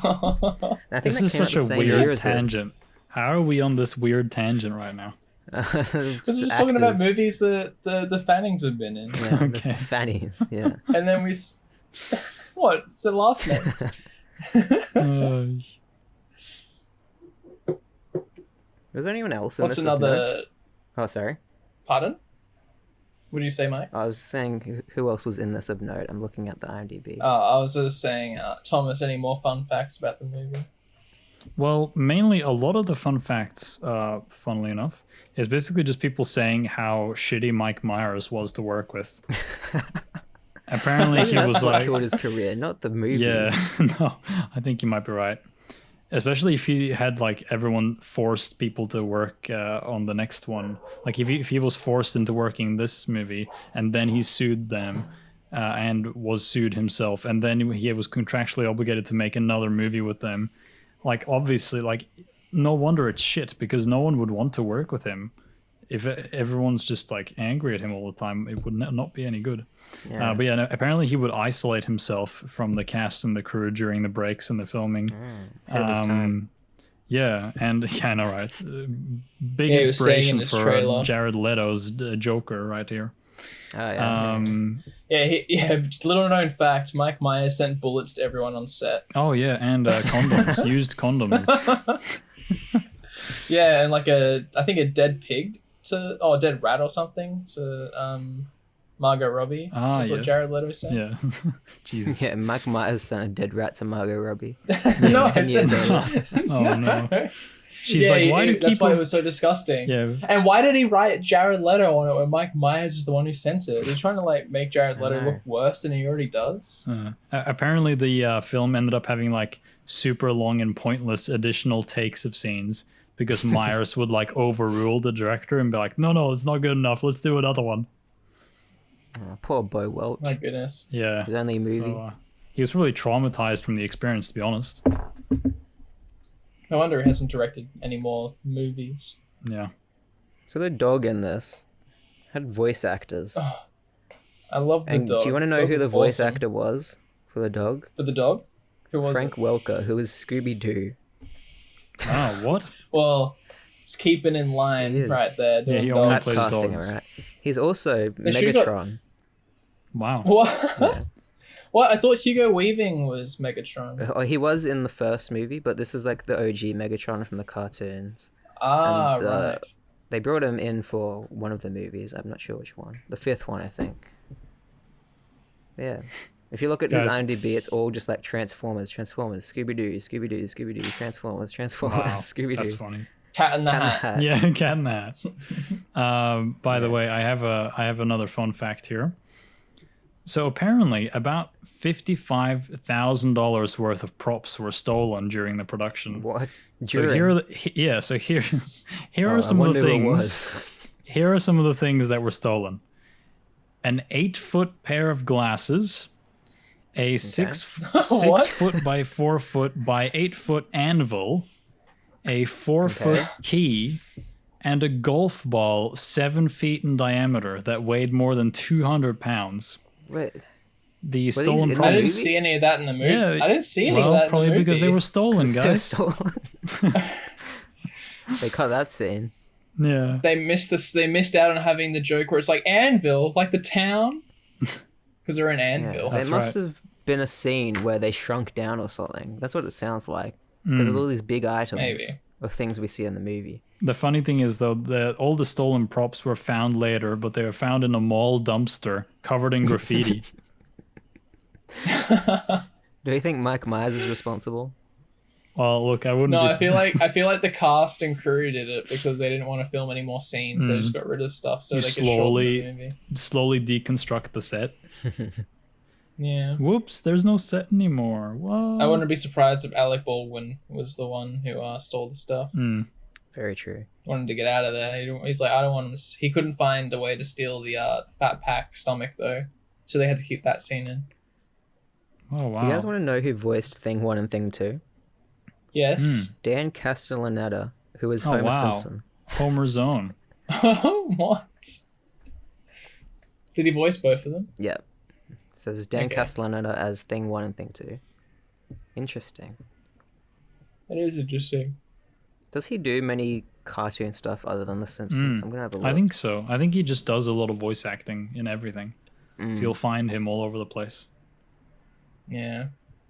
think this is such a weird tangent. How are we on this weird tangent right now? Because we're just talking about movies that the Fannings have been in. Yeah, okay. The Fannies, yeah. And then we... What? It's the last name. Was there anyone else in this? What's another... Oh, sorry. Pardon? What did you say, Mike? I was saying who else was in this of note. I'm looking at the IMDb. I was just saying, Thomas, any more fun facts about the movie? Well, mainly a lot of the fun facts, funnily enough, is basically just people saying how shitty Mike Myers was to work with. Apparently he was like... killed his career, not the movie. Yeah, no, I think you might be right. Especially if he had like everyone forced people to work on the next one. Like if he was forced into working this movie and then he sued them and was sued himself and then he was contractually obligated to make another movie with them. Like obviously, like no wonder it's shit because no one would want to work with him. If everyone's just like angry at him all the time, it would not be any good. Yeah. But yeah, no, apparently he would isolate himself from the cast and the crew during the breaks and the filming. Yeah, and yeah, I know, right? Big inspiration for Jared Leto's Joker right here. Oh, yeah. Little known fact, Mike Myers sent bullets to everyone on set. Oh yeah, and condoms, used condoms. Yeah, and like I think a dead pig a dead rat or something to Margot Robbie. That's what Jared Leto said. Yeah. Jesus. Yeah, Mike Myers sent a dead rat to Margot Robbie. No, I said oh no. She's like, why do people... That's why it was so disgusting. Yeah. And why did he write Jared Leto on it when Mike Myers is the one who sent it? They're trying to like make Jared Leto look worse than he already does. Apparently the film ended up having like super long and pointless additional takes of scenes because Myers would like overrule the director and be like, no, it's not good enough. Let's do another one. Oh, poor Bo Welch. My goodness. Yeah. His only movie. So, he was really traumatized from the experience, to be honest. No wonder he hasn't directed any more movies. Yeah. So the dog in this had voice actors. Oh, I love the dog. Do you want to know who the voice actor was for the dog? For the dog? Who was Frank Welker, who was Scooby-Doo. Oh, what? Well, it's keeping in line right there. Yeah, he only plays dogs. Right. He's also Megatron. Wow. What? Yeah. What? I thought Hugo Weaving was Megatron. Oh, he was in the first movie, but this is like the OG Megatron from the cartoons. Right. They brought him in for one of the movies. I'm not sure which one. The fifth one, I think. Yeah. If you look at his IMDb, it's all just like Transformers, Scooby-Doo, Transformers, wow, Scooby-Doo. That's funny. Cat in the Hat. Yeah, Cat in the Hat. By the way, I have another fun fact here. So apparently, about $55,000 worth of props were stolen during the production. What? So here are some of the things. Here are some of the things that were stolen: an 8-foot pair of glasses, a 6 foot by 4 foot by 8 foot anvil, a 4 foot key, and a golf ball 7 feet in diameter that weighed more than 200 pounds. Wait. The stolen props. I didn't see any of that in the movie. Yeah, I didn't see any of that in the movie. Probably because they were stolen, guys. They cut that scene. Yeah. They missed out on having the joke where it's like Anvil, like the town. Because they're in Anvil. Yeah, it must have been a scene where they shrunk down or something. That's what it sounds like. Because there's all these big items of things we see in the movie. The funny thing is, though, that all the stolen props were found later, but they were found in a mall dumpster covered in graffiti. Do you think Mike Myers is responsible? Well, look, I wouldn't. No, I feel like the cast and crew did it because they didn't want to film any more scenes. They just got rid of stuff so they could shorten the movie. Slowly deconstruct the set. Yeah. Whoops! There's no set anymore. What? I wouldn't be surprised if Alec Baldwin was the one who stole the stuff. Very true. Wanted to get out of there. He's like, I don't want him. He couldn't find a way to steal the Fat Pack stomach though, so they had to keep that scene in. Oh wow! You guys want to know who voiced Thing 1 and Thing 2? Yes. Dan Castellaneta, who was Homer Simpson. Homer's own. What? Did he voice both of them? Yeah. It says Dan Castellaneta as Thing 1 and Thing 2. Interesting. That is interesting. Does he do many cartoon stuff other than The Simpsons? I'm gonna have a look. I think so. I think he just does a lot of voice acting in everything. So you'll find him all over the place. Yeah.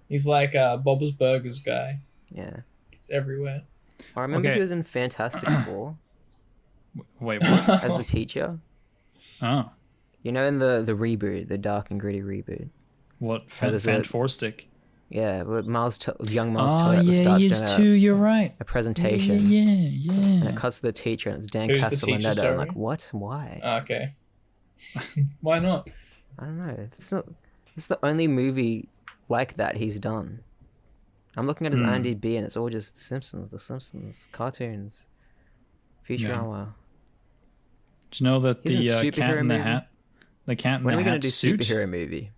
He's like Bob's Burgers guy. Yeah. He's everywhere. I remember he was in Fantastic Four. Wait, what? As the teacher. Oh. You know, in the reboot, the dark and gritty reboot. What? Fantastic? Yeah, young Miles Teller at the start. You're right. A presentation. Yeah. And it cuts to the teacher, and it's Dan Castellaneta. I'm like, what? Why? Okay. Why not? I don't know. It's the only movie like that he's done. I'm looking at his IMDb, and it's all just The Simpsons, cartoons, Futurama. Yeah. Do you know that the Cat in the Hat? The Cat in the Hat. When are we going to do superhero movie?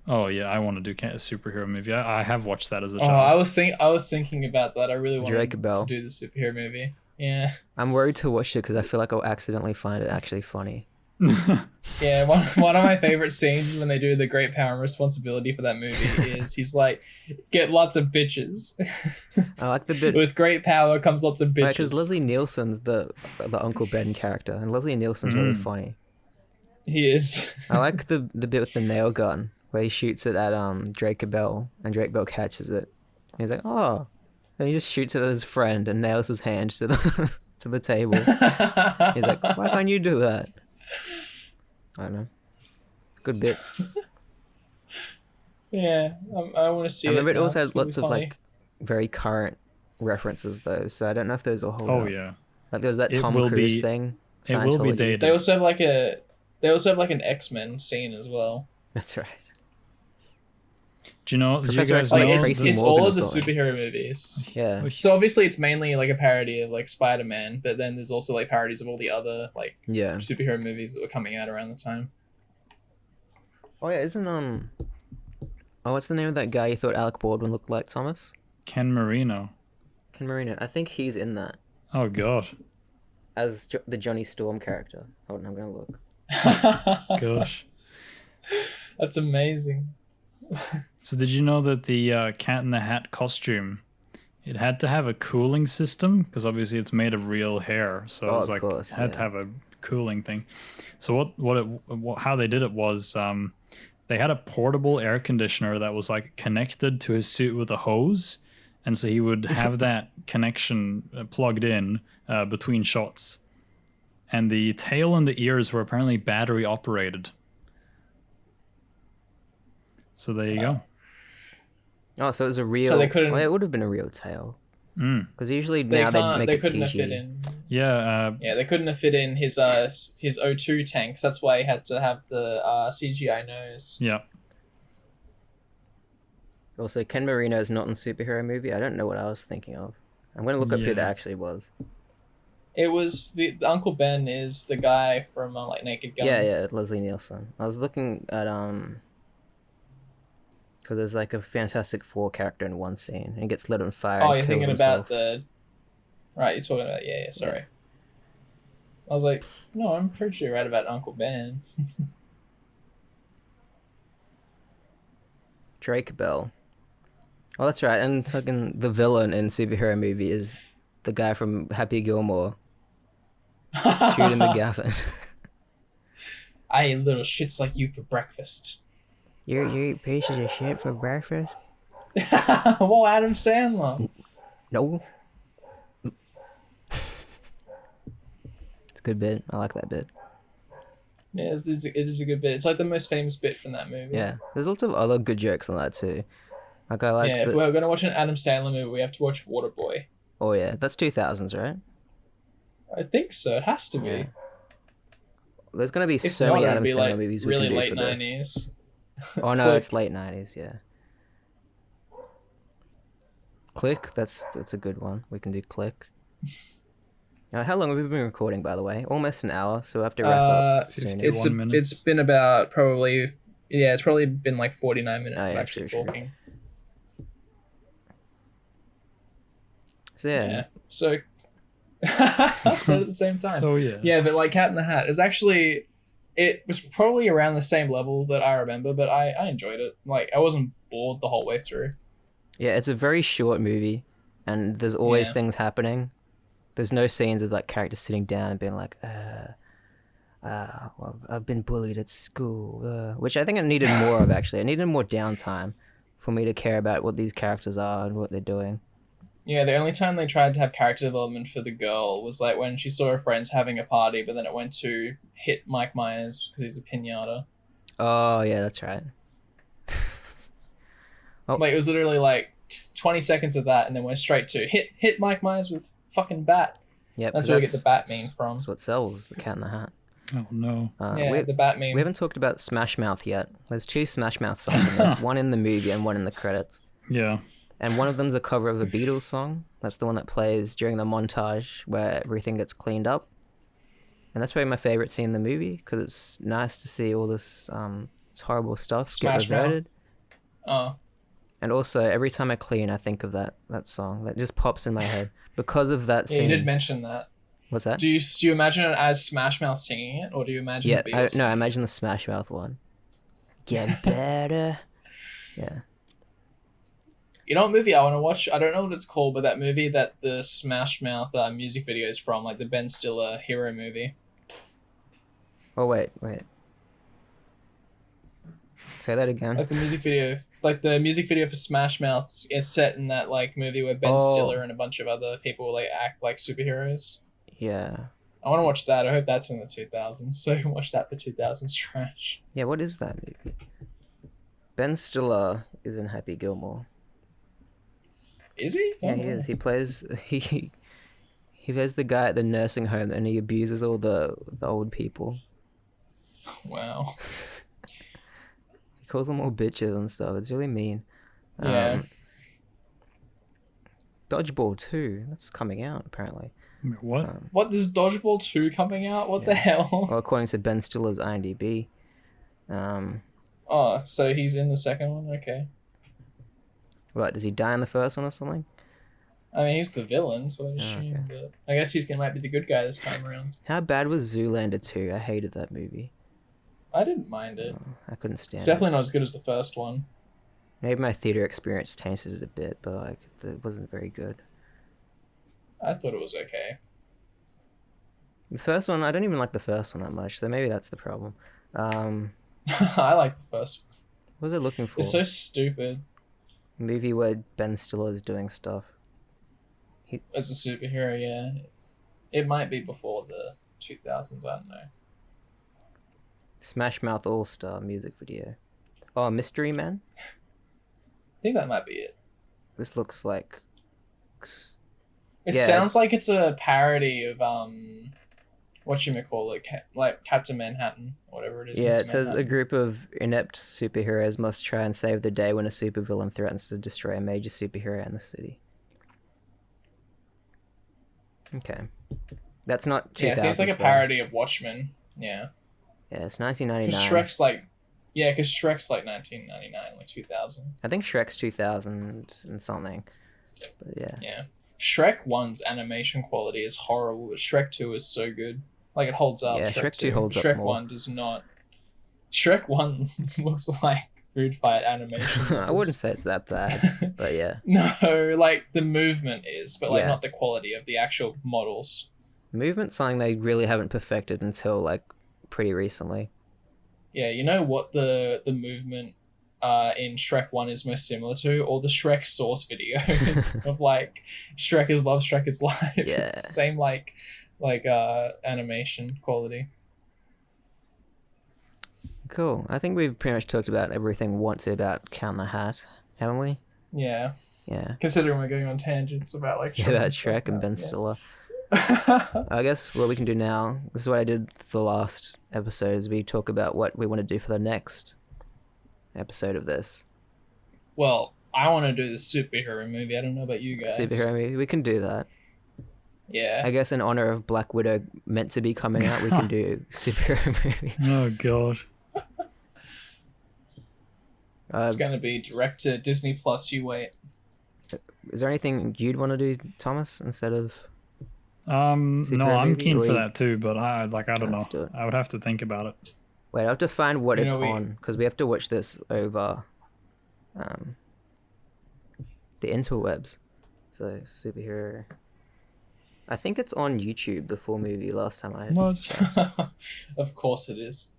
Oh yeah, I want to do a superhero movie. I have watched that as a child. I was thinking about that. I really wanted to do the superhero movie. Yeah. I'm worried to watch it because I feel like I'll accidentally find it actually funny. Yeah, one of my favorite scenes when they do the great power and responsibility for that movie is he's like, get lots of bitches. I like the bit with great power comes lots of bitches. Because Leslie Nielsen's the Uncle Ben character, and Leslie Nielsen's really funny. He is. I like the bit with the nail gun where he shoots it at Drake Bell, and Drake Bell catches it. And he's like, oh, and he just shoots it at his friend and nails his hand to the table. He's like, why can't you do that? I don't know. Good bits. Yeah, I want to see it. I remember it also It's had gonna lots be of funny. like very current references though, so I don't know if those will hold Oh up. yeah. Like there was that It Tom will Cruise be- thing. It will be Scientology. dated. They also have an X-Men scene as well. That's right. Do you Professor guys X, know? like, It's Tracy it's Morgan all or of the something. superhero movies. Yeah. So obviously it's mainly like a parody of like Spider-Man, but then there's also like parodies of all the other like Yeah. superhero movies that were coming out around the time. Oh yeah, isn't Oh, what's the name of that guy you thought Alec Baldwin looked like, Thomas? Ken Marino. Ken Marino. I think he's in that Oh god. as the Johnny Storm character. Hold on, I'm gonna look. Gosh. That's amazing. So did you know that the Cat in the Hat costume, it had to have a cooling system because obviously it's made of real hair, so it was like course, it had to have a cooling thing. So how they did it was they had a portable air conditioner that was like connected to his suit with a hose, and so he would have that connection plugged in between shots, and the tail and the ears were apparently battery operated. So there you go. Oh, so it was a real. So they couldn't- Well, it would have been a real tail. Because usually They now they make it couldn't have fit CG. in. Yeah. Yeah, they couldn't have fit in his O2 tanks. That's why he had to have the CGI nose. Yeah. Also, Ken Marino is not in a superhero movie. I don't know what I was thinking of. I'm gonna look up who Yeah. that actually was. It was the Uncle Ben is the guy from like Naked Gun. Yeah, Leslie Nielsen. I was looking at because there's like a Fantastic Four character in one scene, and he gets lit on fire. Oh, and you're kills thinking himself. about the. Right, you're talking about sorry. I was like, no, I'm pretty sure you're right about Uncle Ben. Drake Bell. Oh, that's right. And fucking the villain in superhero movie is the guy from Happy Gilmore, Shooter McGavin. I eat little shits like you for breakfast. You eat pieces of shit for breakfast? Well, Adam Sandler. No. It's a good bit. I like that bit. Yeah, it is a good bit. It's like the most famous bit from that movie. Yeah. There's lots of other good jokes on that too. Like I like. Yeah, if we're gonna watch an Adam Sandler movie, we have to watch Waterboy. Oh yeah, that's 2000s, right? I think so. It has to be. Yeah. There's gonna be If so not, many it'll Adam be Sandler like movies we really can do late for this. 90s. Oh no, Click. it's late 90s. Yeah. Click. That's a good one. We can do Click. How long have we been recording, by the way? Almost an hour, so we have to wrap up soon. 51 minutes. It's been about it's probably been like 49 minutes of yeah, actually true. talking. So yeah. So I said it at the same time. So yeah. Yeah, but like Cat in the Hat, it was probably around the same level that I remember, but I enjoyed it. Like I wasn't bored the whole way through. Yeah, it's a very short movie, and there's always Yeah. things happening. There's no scenes of like characters sitting down and being like, well, I've been bullied at school, which I think I needed more of actually. I needed more downtime for me to care about what these characters are and what they're doing. Yeah, the only time they tried to have character development for the girl was like when she saw her friends having a party, but then it went to hit Mike Myers because he's a pinata. Oh yeah, that's right. Oh. Like it was literally like 20 seconds of that, and then went straight to hit Mike Myers with fucking bat. Yeah, That's where we get the bat meme from. That's what sells the Cat in the Hat. Oh no. Yeah, the bat meme. We haven't talked about Smash Mouth yet. There's 2 Smash Mouth songs in this, one in the movie and one in the credits. Yeah. And one of them's a cover of a Beatles song. That's the one that plays during the montage where everything gets cleaned up. And that's probably my favorite scene in the movie because it's nice to see all this horrible stuff Smash get reverted. Mouth. Oh. And also, every time I clean, I think of that song. That just pops in my head because of that Yeah, scene. you did mention that. What's that? Do you imagine it as Smash Mouth singing it, or do you imagine Yeah, the Beatles? I imagine the Smash Mouth one. Get better. Yeah. You know what movie I want to watch? I don't know what it's called, but that movie that the Smash Mouth music video is from, like the Ben Stiller hero movie. Oh, wait. Say that again. Like the music video for Smash Mouth is set in that like movie where Ben Stiller and a bunch of other people like act like superheroes. Yeah. I want to watch that. I hope that's in the 2000s. So I can watch that for 2000s trash. Yeah, what is that movie? Ben Stiller is in Happy Gilmore. Is he? Yeah, he is. He plays he plays the guy at the nursing home and he abuses all the old people. Wow. He calls them all bitches and stuff. It's really mean. Yeah. Dodgeball 2. That's coming out apparently. What? What? There's Dodgeball 2 coming out? What the hell? Well, according to Ben Stiller's IMDb. Oh, so he's in the second one? Okay. What, does he die in the first one or something? I mean, he's the villain, so I assume that... I guess might be the good guy this time around. How bad was Zoolander 2? I hated that movie. I didn't mind it. I couldn't stand it. It's definitely not as good as the first one. Maybe my theater experience tainted it a bit, but like it wasn't very good. I thought it was okay. The first one, I don't even like the first one that much, so maybe that's the problem. I like the first one. What was I looking for? It's so stupid. A movie where Ben Stiller is doing stuff. As a superhero, yeah. It might be before the 2000s, I don't know. Smash Mouth All-Star music video. Oh, Mystery Man? I think that might be it. This looks like... It sounds like it's a parody of, whatchamacallit, like Captain Manhattan, or whatever it is. Yeah, it says a group of inept superheroes must try and save the day when a supervillain threatens to destroy a major superhero in the city. Okay. That's not 2000s. Yeah, it seems like a parody of Watchmen. Yeah. Yeah, it's 1999. Because Shrek's like... Yeah, because Shrek's like 1999, like 2000. I think Shrek's 2000 and something. But yeah. Yeah. Shrek 1's animation quality is horrible, but Shrek 2 is so good. Like, it holds up. Yeah, Shrek 2 holds up Shrek more. 1 does not. Shrek 1 looks like food fight animation. I wouldn't say it's that bad, but yeah. No, like, the movement is, but, like, not the quality of the actual models. Movement's something they really haven't perfected until, like, pretty recently. Yeah, you know what the movement in Shrek 1 is most similar to? All the Shrek source videos of, like, Shrek is love, Shrek is life. Yeah. It's the same, like animation quality. Cool. I think we've pretty much talked about everything we want to about Count the Hat, haven't we? Yeah. Yeah. Considering we're going on tangents about, like, Shrek, about Shrek and Ben Stiller. I guess what we can do now, this is what I did the last episode, is we talk about what we want to do for the next episode of this. Well, I want to do the superhero movie. I don't know about you guys. Superhero movie, we can do that. Yeah. I guess in honor of Black Widow meant to be coming out, we can do superhero movie. Oh god. It's going to be direct to Disney Plus. You wait. Is there anything you'd want to do, Thomas, instead of? No, I'm keen for that too, but I don't know. Do it. I would have to think about it. Wait, I have to find what it's on, because we have to watch this over the interwebs. So, superhero. I think it's on YouTube, the full movie, last time I had checked. Of course it is.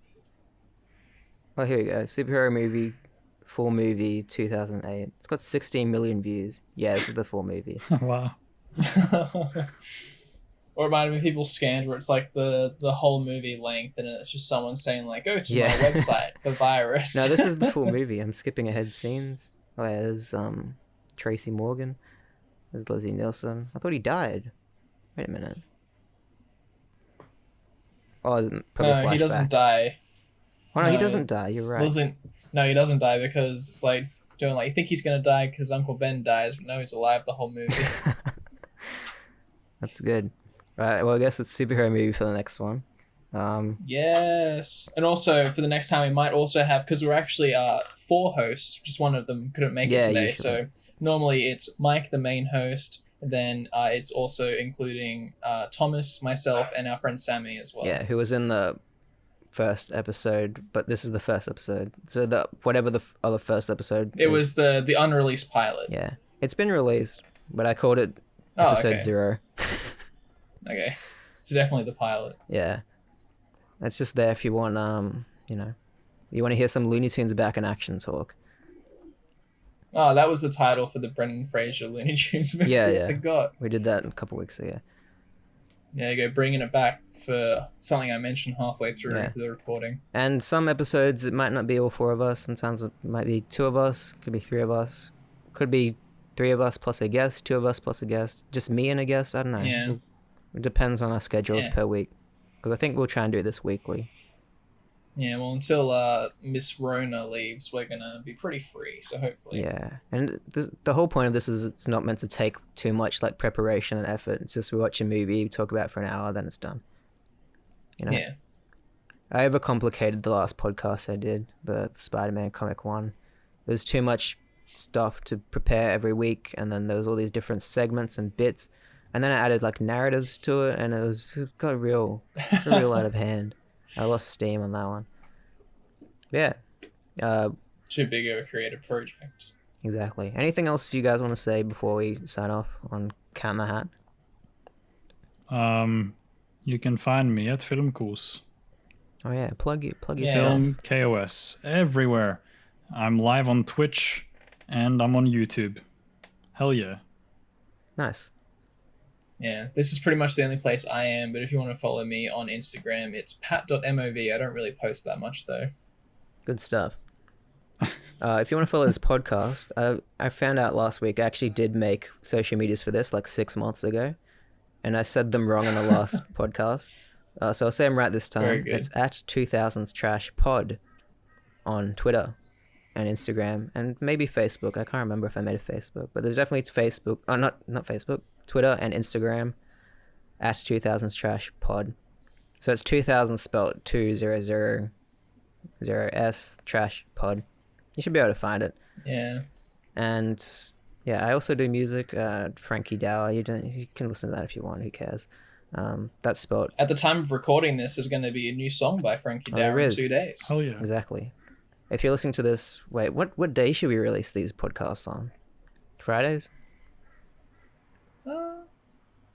Oh, here we go. Superhero movie, full movie, 2008. It's got 16 million views. Yeah, this is the full movie. Wow. Or it might have been people scanned where it's like the whole movie length and it's just someone saying like, go to my website for virus. No, this is the full movie. I'm skipping ahead scenes. Oh yeah, there's Tracy Morgan. There's Leslie Nielsen. I thought he died. Wait a minute. Oh, probably no, flashback. He doesn't die. Oh no, he doesn't die. You're right. No, he doesn't die because it's like doing like you think he's gonna die because Uncle Ben dies, but no, he's alive the whole movie. That's good. Right, well, I guess it's superhero movie for the next one. Yes. And also, for the next time, we might also have, because we're actually 4 hosts, just one of them couldn't make it today. Usually. So normally it's Mike, the main host, and then it's also including Thomas, myself, and our friend Sammie as well. Yeah, who was in the first episode, but this is the first episode. So whatever the other first episode It was the unreleased pilot. Yeah. It's been released, but I called it episode 0. Okay, so definitely the pilot. Yeah, it's just there if you want, you want to hear some Looney Tunes back in action talk. Oh, that was the title for the Brendan Fraser Looney Tunes movie. Yeah. I forgot. We did that a couple weeks ago. Yeah, you go bringing it back for something I mentioned halfway through the recording. And some episodes, it might not be all 4 of us. Sometimes it might be 2 of us. Could be 3 of us. Could be 3 of us plus a guest, 2 of us plus a guest. Just me and a guest. I don't know. Yeah. It depends on our schedules per week. Because I think we'll try and do this weekly. Yeah, well, until Miss Rona leaves, we're going to be pretty free, so hopefully. Yeah, and the whole point of this is it's not meant to take too much like preparation and effort. It's just we watch a movie, we talk about it for an hour, then it's done. You know? Yeah. I overcomplicated the last podcast I did, the Spider-Man comic one. There's too much stuff to prepare every week, and then there was all these different segments and bits, and then I added like narratives to it, and it got real out of hand. I lost steam on that one. Yeah. Too big of a creative project. Exactly. Anything else you guys want to say before we sign off on Count the Hat? You can find me at Filmkos. Oh yeah, plug yourself. Film KOS everywhere. I'm live on Twitch and I'm on YouTube. Hell yeah. Nice. Yeah, this is pretty much the only place I am, but if you want to follow me on Instagram, it's pat.mov. I don't really post that much, though. Good stuff. If you want to follow this podcast, I found out last week I actually did make social medias for this like 6 months ago, and I said them wrong in the last podcast. So I'll say them right this time. Very good. It's at 2000s Trash Pod on Twitter and Instagram and maybe Facebook. I can't remember if I made a Facebook, but there's definitely Facebook. Oh, not Facebook. Twitter and Instagram at 2000s Trash Pod. So it's 2000 spelled 2000 Trash Pod. You should be able to find it. Yeah. And yeah, I also do music. Frankie Dower. You can listen to that if you want. Who cares? That's spelled. At the time of recording this, there's going to be a new song by Frankie Dower in 2 days. Oh yeah. Exactly. If you're listening to this, wait, what day should we release these podcasts on? Fridays?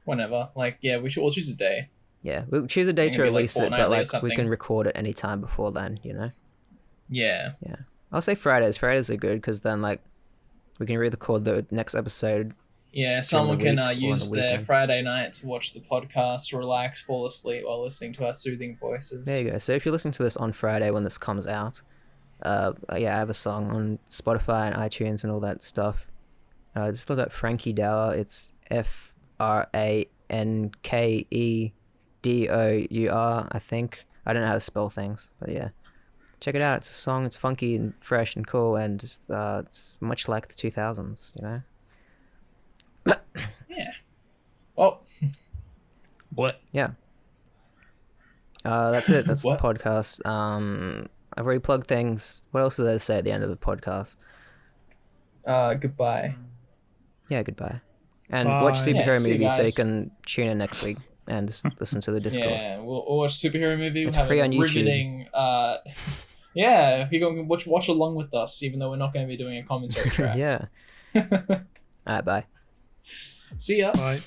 Whenever. Like, yeah, we'll choose a day. Yeah, we'll choose a day to release it, but like we something. can record it any time before then, you know? Yeah. Yeah. I'll say Fridays. Fridays are good because then like we can re-record the next episode. Yeah, someone can use their Friday night to watch the podcast, relax, fall asleep while listening to our soothing voices. There you go. So if you're listening to this on Friday when this comes out, yeah, I have a song on Spotify and iTunes and all that stuff. Just look up Frankie Dower. It's FrankeDour, I think. I don't know how to spell things, but yeah. Check it out. It's a song. It's funky and fresh and cool, and just, it's much like the 2000s, you know? Yeah. Well. What? Yeah. That's it. That's the What? podcast. I've already plugged things. What else is there to say at the end of the podcast? Goodbye. Yeah, goodbye. And Bye. watch superhero See you movies so you guys. can tune in next week and just listen to the discourse. Yeah, we'll watch a superhero movie. It's We'll have free a on YouTube. riveting, yeah, you can watch along with us, even though we're not going to be doing a commentary track. Yeah. Alright, bye. See ya. Bye.